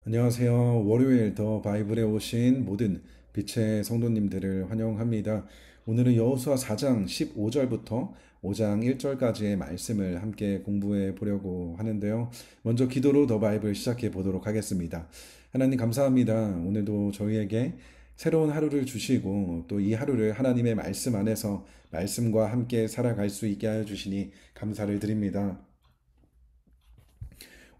안녕하세요. 월요일 더 바이블에 오신 모든 빛의 성도님들을 환영합니다. 오늘은 여호수아 4장 15절부터 5장 1절까지의 말씀을 함께 공부해 보려고 하는데요. 먼저 기도로 더 바이블 시작해 보도록 하겠습니다. 하나님 감사합니다. 오늘도 저희에게 새로운 하루를 주시고 또 이 하루를 하나님의 말씀 안에서 말씀과 함께 살아갈 수 있게 하여 주시니 감사를 드립니다.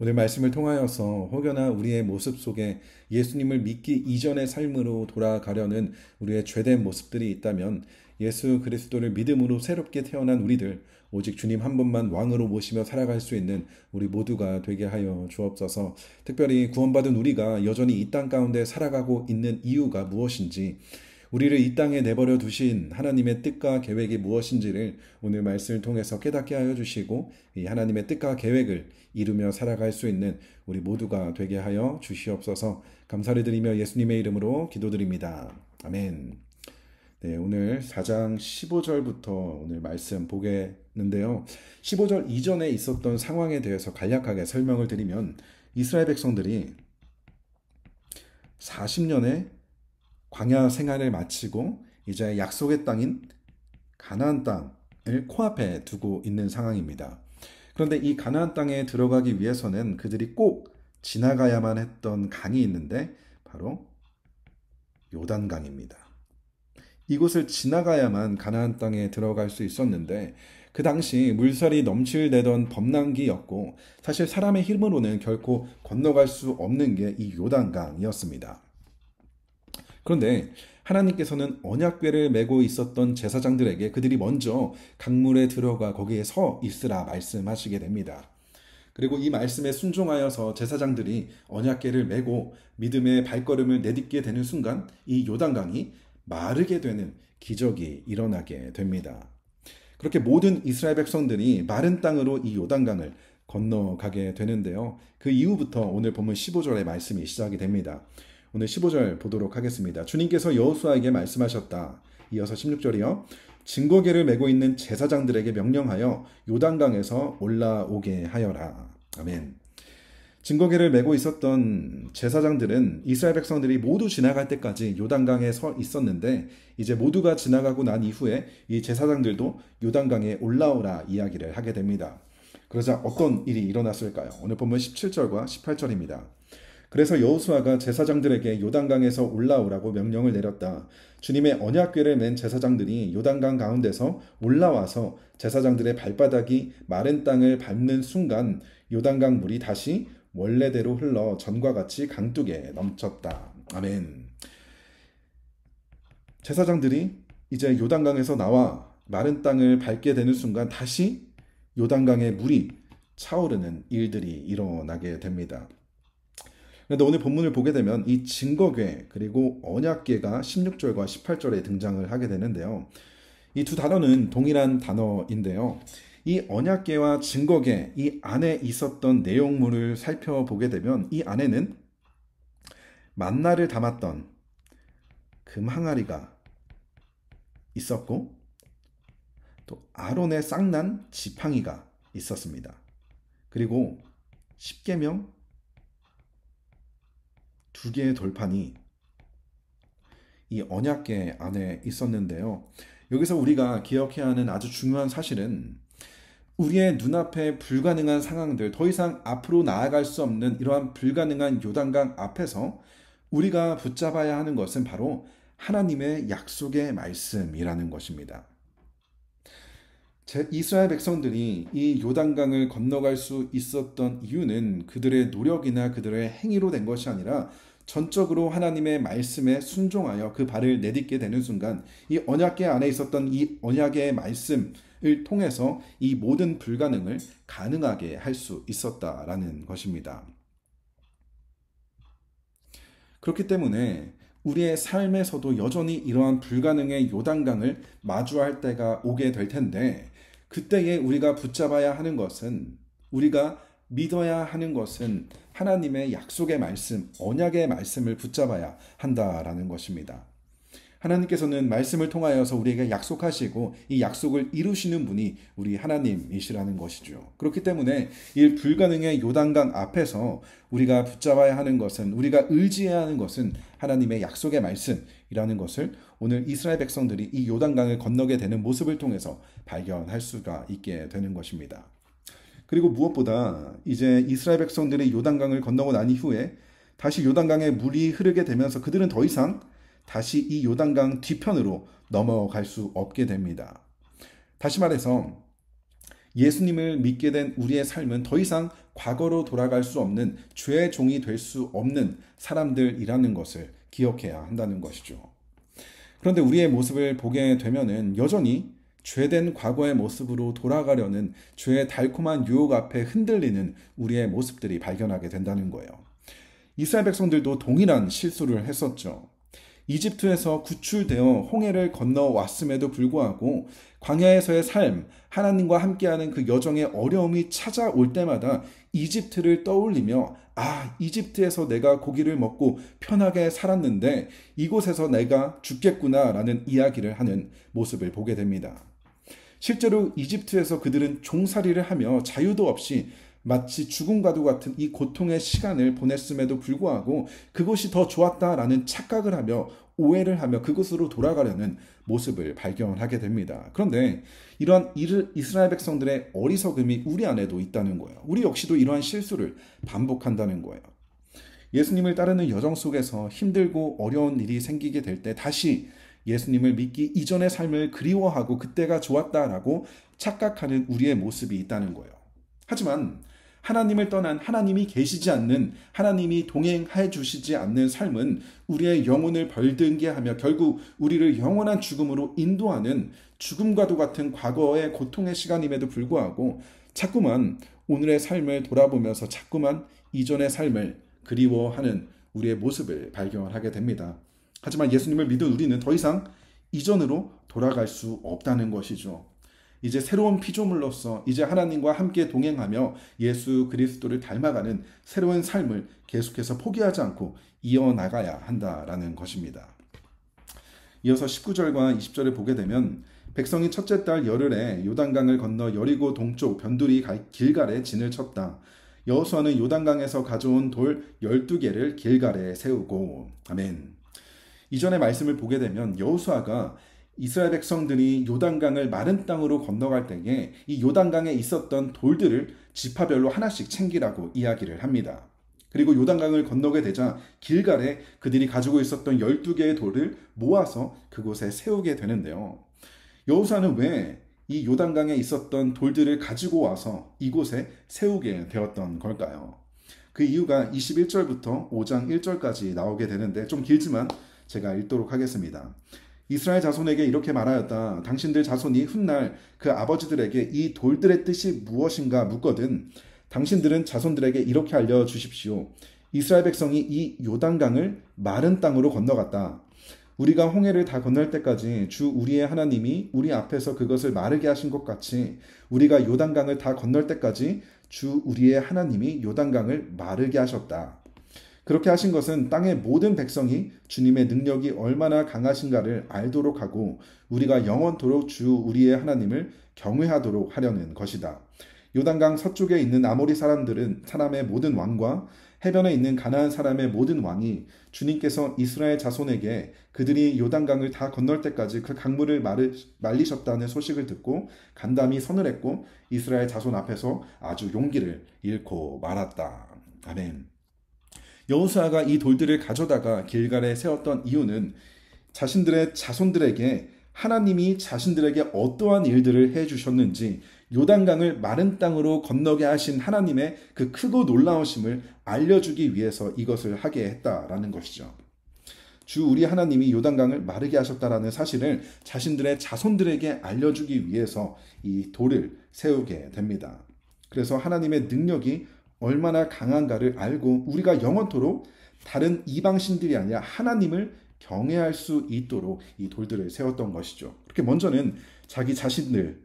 오늘 말씀을 통하여서 혹여나 우리의 모습 속에 예수님을 믿기 이전의 삶으로 돌아가려는 우리의 죄된 모습들이 있다면 예수 그리스도를 믿음으로 새롭게 태어난 우리들, 오직 주님 한 분만 왕으로 모시며 살아갈 수 있는 우리 모두가 되게 하여 주옵소서. 특별히 구원받은 우리가 여전히 이 땅 가운데 살아가고 있는 이유가 무엇인지, 우리를 이 땅에 내버려 두신 하나님의 뜻과 계획이 무엇인지를 오늘 말씀을 통해서 깨닫게 하여 주시고, 이 하나님의 뜻과 계획을 이루며 살아갈 수 있는 우리 모두가 되게 하여 주시옵소서. 감사를 드리며 예수님의 이름으로 기도드립니다. 아멘. 네, 오늘 4장 15절부터 오늘 말씀 보겠는데요. 15절 이전에 있었던 상황에 대해서 간략하게 설명을 드리면, 이스라엘 백성들이 40년의 광야 생활을 마치고 이제 약속의 땅인 가나안 땅을 코앞에 두고 있는 상황입니다. 그런데 이 가나안 땅에 들어가기 위해서는 그들이 꼭 지나가야만 했던 강이 있는데 바로 요단강입니다. 이곳을 지나가야만 가나안 땅에 들어갈 수 있었는데, 그 당시 물살이 넘칠대던 범람기였고 사실 사람의 힘으로는 결코 건너갈 수 없는 게 이 요단강이었습니다. 그런데 하나님께서는 언약궤를 메고 있었던 제사장들에게 그들이 먼저 강물에 들어가 거기에 서 있으라 말씀하시게 됩니다. 그리고 이 말씀에 순종하여서 제사장들이 언약궤를 메고 믿음의 발걸음을 내딛게 되는 순간 이 요단강이 마르게 되는 기적이 일어나게 됩니다. 그렇게 모든 이스라엘 백성들이 마른 땅으로 이 요단강을 건너가게 되는데요. 그 이후부터 오늘 본문 15절의 말씀이 시작이 됩니다. 오늘 15절 보도록 하겠습니다. 주님께서 여호수아에게 말씀하셨다. 이어서 16절이요. 증거궤를 메고 있는 제사장들에게 명령하여 요단강에서 올라오게 하여라. 아멘. 증거궤를 메고 있었던 제사장들은 이스라엘 백성들이 모두 지나갈 때까지 요단강에 서 있었는데, 이제 모두가 지나가고 난 이후에 이 제사장들도 요단강에 올라오라 이야기를 하게 됩니다. 그러자 어떤 일이 일어났을까요? 오늘 본문 17절과 18절입니다. 그래서 여호수아가 제사장들에게 요단강에서 올라오라고 명령을 내렸다. 주님의 언약궤를 맨 제사장들이 요단강 가운데서 올라와서 제사장들의 발바닥이 마른 땅을 밟는 순간 요단강 물이 다시 원래대로 흘러 전과 같이 강둑에 넘쳤다. 아멘. 제사장들이 이제 요단강에서 나와 마른 땅을 밟게 되는 순간 다시 요단강의 물이 차오르는 일들이 일어나게 됩니다. 그런데 오늘 본문을 보게 되면 이 증거궤 그리고 언약궤가 16절과 18절에 등장을 하게 되는데요. 이 두 단어는 동일한 단어인데요. 이 언약궤와 증거궤 이 안에 있었던 내용물을 살펴보게 되면 이 안에는 만나를 담았던 금 항아리가 있었고 또 아론의 쌍난 지팡이가 있었습니다. 그리고 십계명 두 개의 돌판이 이 언약궤 안에 있었는데요. 여기서 우리가 기억해야 하는 아주 중요한 사실은 우리의 눈앞에 불가능한 상황들, 더 이상 앞으로 나아갈 수 없는 이러한 불가능한 요단강 앞에서 우리가 붙잡아야 하는 것은 바로 하나님의 약속의 말씀이라는 것입니다. 이스라엘 백성들이 이 요단강을 건너갈 수 있었던 이유는 그들의 노력이나 그들의 행위로 된 것이 아니라 전적으로 하나님의 말씀에 순종하여 그 발을 내딛게 되는 순간 이 언약궤 안에 있었던 이 언약의 말씀을 통해서 이 모든 불가능을 가능하게 할 수 있었다라는 것입니다. 그렇기 때문에 우리의 삶에서도 여전히 이러한 불가능의 요단강을 마주할 때가 오게 될 텐데, 그때에 우리가 붙잡아야 하는 것은, 우리가 믿어야 하는 것은 하나님의 약속의 말씀, 언약의 말씀을 붙잡아야 한다라는 것입니다. 하나님께서는 말씀을 통하여서 우리에게 약속하시고 이 약속을 이루시는 분이 우리 하나님이시라는 것이죠. 그렇기 때문에 이 불가능의 요단강 앞에서 우리가 붙잡아야 하는 것은, 우리가 의지해야 하는 것은 하나님의 약속의 말씀이라는 것을 오늘 이스라엘 백성들이 이 요단강을 건너게 되는 모습을 통해서 발견할 수가 있게 되는 것입니다. 그리고 무엇보다 이제 이스라엘 백성들이 요단강을 건너고 난 이후에 다시 요단강에 물이 흐르게 되면서 그들은 더 이상 다시 이 요단강 뒤편으로 넘어갈 수 없게 됩니다. 다시 말해서 예수님을 믿게 된 우리의 삶은 더 이상 과거로 돌아갈 수 없는 죄의 종이 될 수 없는 사람들이라는 것을 기억해야 한다는 것이죠. 그런데 우리의 모습을 보게 되면은 여전히 죄된 과거의 모습으로 돌아가려는 죄의 달콤한 유혹 앞에 흔들리는 우리의 모습들이 발견하게 된다는 거예요. 이스라엘 백성들도 동일한 실수를 했었죠. 이집트에서 구출되어 홍해를 건너왔음에도 불구하고 광야에서의 삶, 하나님과 함께하는 그 여정의 어려움이 찾아올 때마다 이집트를 떠올리며 이집트에서 내가 고기를 먹고 편하게 살았는데 이곳에서 내가 죽겠구나라는 이야기를 하는 모습을 보게 됩니다. 실제로 이집트에서 그들은 종살이를 하며 자유도 없이 마치 죽음과도 같은 이 고통의 시간을 보냈음에도 불구하고 그것이 더 좋았다라는 착각을 하며 오해를 하며 그곳으로 돌아가려는 모습을 발견하게 됩니다. 그런데 이러한 이스라엘 백성들의 어리석음이 우리 안에도 있다는 거예요. 우리 역시도 이러한 실수를 반복한다는 거예요. 예수님을 따르는 여정 속에서 힘들고 어려운 일이 생기게 될 때 다시 예수님을 믿기 이전의 삶을 그리워하고 그때가 좋았다라고 착각하는 우리의 모습이 있다는 거예요. 하지만 하나님을 떠난, 하나님이 계시지 않는, 하나님이 동행해 주시지 않는 삶은 우리의 영혼을 벌들게 하며 결국 우리를 영원한 죽음으로 인도하는 죽음과도 같은 과거의 고통의 시간임에도 불구하고 자꾸만 오늘의 삶을 돌아보면서 자꾸만 이전의 삶을 그리워하는 우리의 모습을 발견하게 됩니다. 하지만 예수님을 믿은 우리는 더 이상 이전으로 돌아갈 수 없다는 것이죠. 이제 새로운 피조물로서 이제 하나님과 함께 동행하며 예수 그리스도를 닮아가는 새로운 삶을 계속해서 포기하지 않고 이어나가야 한다라는 것입니다. 이어서 19절과 20절을 보게 되면 백성이 첫째 달 열흘에 요단강을 건너 여리고 동쪽 변두리 길갈에 진을 쳤다. 여호수아는 요단강에서 가져온 돌 12개를 길갈에 세우고. 아멘. 이전의 말씀을 보게 되면 여호수아가 이스라엘 백성들이 요단강을 마른 땅으로 건너갈 때에 이 요단강에 있었던 돌들을 지파별로 하나씩 챙기라고 이야기를 합니다. 그리고 요단강을 건너게 되자 길갈에 그들이 가지고 있었던 12개의 돌을 모아서 그곳에 세우게 되는데요. 여호수아는 왜 이 요단강에 있었던 돌들을 가지고 와서 이곳에 세우게 되었던 걸까요? 그 이유가 21절부터 5장 1절까지 나오게 되는데 좀 길지만 제가 읽도록 하겠습니다. 이스라엘 자손에게 이렇게 말하였다. 당신들 자손이 훗날 그 아버지들에게 이 돌들의 뜻이 무엇인가 묻거든 당신들은 자손들에게 이렇게 알려주십시오. 이스라엘 백성이 이 요단강을 마른 땅으로 건너갔다. 우리가 홍해를 다 건널 때까지 주 우리의 하나님이 우리 앞에서 그것을 마르게 하신 것 같이 우리가 요단강을 다 건널 때까지 주 우리의 하나님이 요단강을 마르게 하셨다. 그렇게 하신 것은 땅의 모든 백성이 주님의 능력이 얼마나 강하신가를 알도록 하고 우리가 영원토록 주 우리의 하나님을 경외하도록 하려는 것이다. 요단강 서쪽에 있는 아모리 사람의 모든 왕과 해변에 있는 가나안 사람의 모든 왕이 주님께서 이스라엘 자손에게 그들이 요단강을 다 건널 때까지 그 강물을 말리셨다는 소식을 듣고 간담이 선을 했고 이스라엘 자손 앞에서 아주 용기를 잃고 말았다. 아멘. 여호수아가 이 돌들을 가져다가 길갈에 세웠던 이유는 자신들의 자손들에게 하나님이 자신들에게 어떠한 일들을 해주셨는지 요단강을 마른 땅으로 건너게 하신 하나님의 그 크고 놀라우심을 알려주기 위해서 이것을 하게 했다라는 것이죠. 주 우리 하나님이 요단강을 마르게 하셨다라는 사실을 자신들의 자손들에게 알려주기 위해서 이 돌을 세우게 됩니다. 그래서 하나님의 능력이 얼마나 강한가를 알고 우리가 영원토록 다른 이방신들이 아니라 하나님을 경외할 수 있도록 이 돌들을 세웠던 것이죠. 그렇게 먼저는 자기 자신들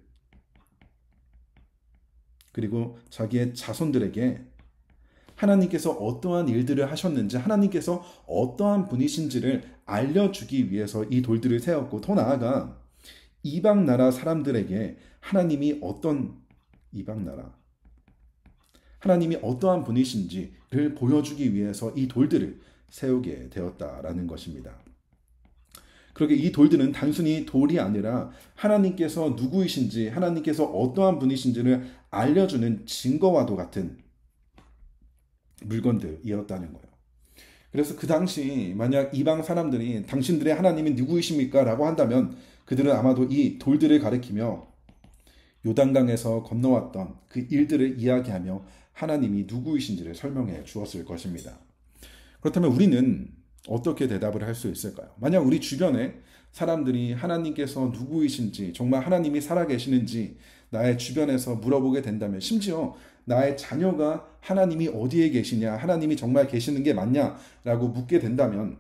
그리고 자기의 자손들에게 하나님께서 어떠한 일들을 하셨는지, 하나님께서 어떠한 분이신지를 알려주기 위해서 이 돌들을 세웠고, 더 나아가 이방 나라 사람들에게 하나님이 하나님이 어떠한 분이신지를 보여주기 위해서 이 돌들을 세우게 되었다라는 것입니다. 그렇게 이 돌들은 단순히 돌이 아니라 하나님께서 누구이신지, 하나님께서 어떠한 분이신지를 알려주는 증거와도 같은 물건들이었다는 거예요. 그래서 그 당시 만약 이방 사람들이 당신들의 하나님이 누구이십니까? 라고 한다면 그들은 아마도 이 돌들을 가리키며 요단강에서 건너왔던 그 일들을 이야기하며 하나님이 누구이신지를 설명해 주었을 것입니다. 그렇다면 우리는 어떻게 대답을 할 수 있을까요? 만약 우리 주변에 사람들이 하나님께서 누구이신지, 정말 하나님이 살아계시는지 나의 주변에서 물어보게 된다면, 심지어 나의 자녀가 하나님이 어디에 계시냐, 하나님이 정말 계시는 게 맞냐 라고 묻게 된다면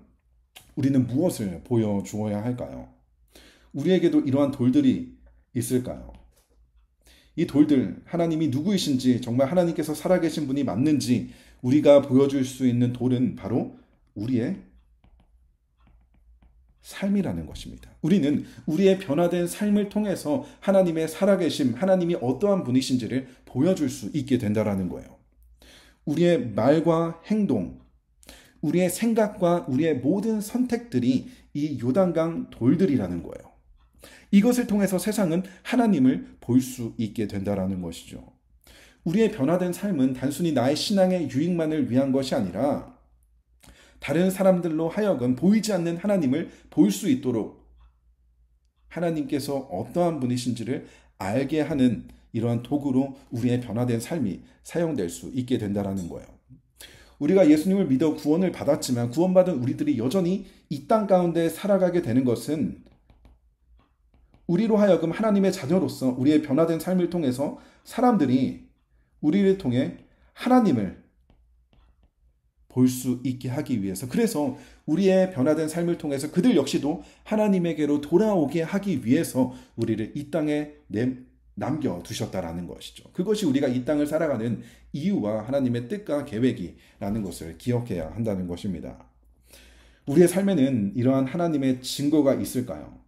우리는 무엇을 보여주어야 할까요? 우리에게도 이러한 돌들이 있을까요? 이 돌들, 하나님이 누구이신지, 정말 하나님께서 살아계신 분이 맞는지 우리가 보여줄 수 있는 돌은 바로 우리의 삶이라는 것입니다. 우리는 우리의 변화된 삶을 통해서 하나님의 살아계심, 하나님이 어떠한 분이신지를 보여줄 수 있게 된다는 거예요. 우리의 말과 행동, 우리의 생각과 우리의 모든 선택들이 이 요단강 돌들이라는 거예요. 이것을 통해서 세상은 하나님을 볼 수 있게 된다는 것이죠. 우리의 변화된 삶은 단순히 나의 신앙의 유익만을 위한 것이 아니라 다른 사람들로 하여금 보이지 않는 하나님을 볼 수 있도록 하나님께서 어떠한 분이신지를 알게 하는 이러한 도구로 우리의 변화된 삶이 사용될 수 있게 된다는 거예요. 우리가 예수님을 믿어 구원을 받았지만 구원받은 우리들이 여전히 이 땅 가운데 살아가게 되는 것은 우리로 하여금 하나님의 자녀로서 우리의 변화된 삶을 통해서 사람들이 우리를 통해 하나님을 볼 수 있게 하기 위해서, 그래서 우리의 변화된 삶을 통해서 그들 역시도 하나님에게로 돌아오게 하기 위해서 우리를 이 땅에 남겨두셨다라는 것이죠. 그것이 우리가 이 땅을 살아가는 이유와 하나님의 뜻과 계획이라는 것을 기억해야 한다는 것입니다. 우리의 삶에는 이러한 하나님의 증거가 있을까요?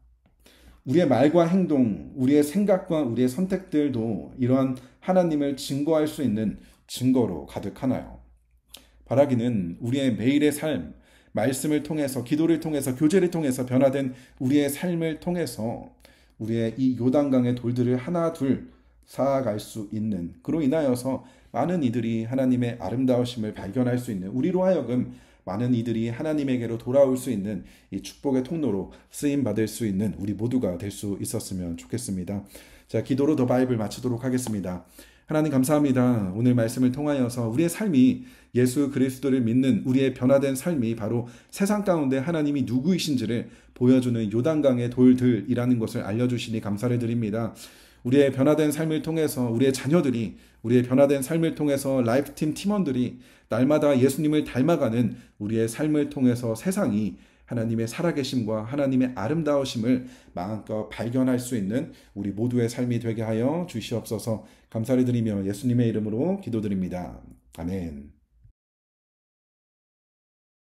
우리의 말과 행동, 우리의 생각과 우리의 선택들도 이러한 하나님을 증거할 수 있는 증거로 가득하나요? 바라기는 우리의 매일의 삶, 말씀을 통해서, 기도를 통해서, 교제를 통해서 변화된 우리의 삶을 통해서 우리의 이 요단강의 돌들을 하나 둘 쌓아갈 수 있는, 그로 인하여서 많은 이들이 하나님의 아름다우심을 발견할 수 있는, 우리로 하여금 많은 이들이 하나님에게로 돌아올 수 있는 이 축복의 통로로 쓰임받을 수 있는 우리 모두가 될 수 있었으면 좋겠습니다. 자, 기도로 더 바이블 마치도록 하겠습니다. 하나님 감사합니다. 오늘 말씀을 통하여서 우리의 삶이 예수 그리스도를 믿는 우리의 변화된 삶이 바로 세상 가운데 하나님이 누구이신지를 보여주는 요단강의 돌들이라는 것을 알려주시니 감사를 드립니다. 우리의 변화된 삶을 통해서 우리의 자녀들이, 우리의 변화된 삶을 통해서 라이프팀 팀원들이 날마다 예수님을 닮아가는 우리의 삶을 통해서 세상이 하나님의 살아계심과 하나님의 아름다우심을 마음껏 발견할 수 있는 우리 모두의 삶이 되게 하여 주시옵소서. 감사를 드리며 예수님의 이름으로 기도드립니다. 아멘.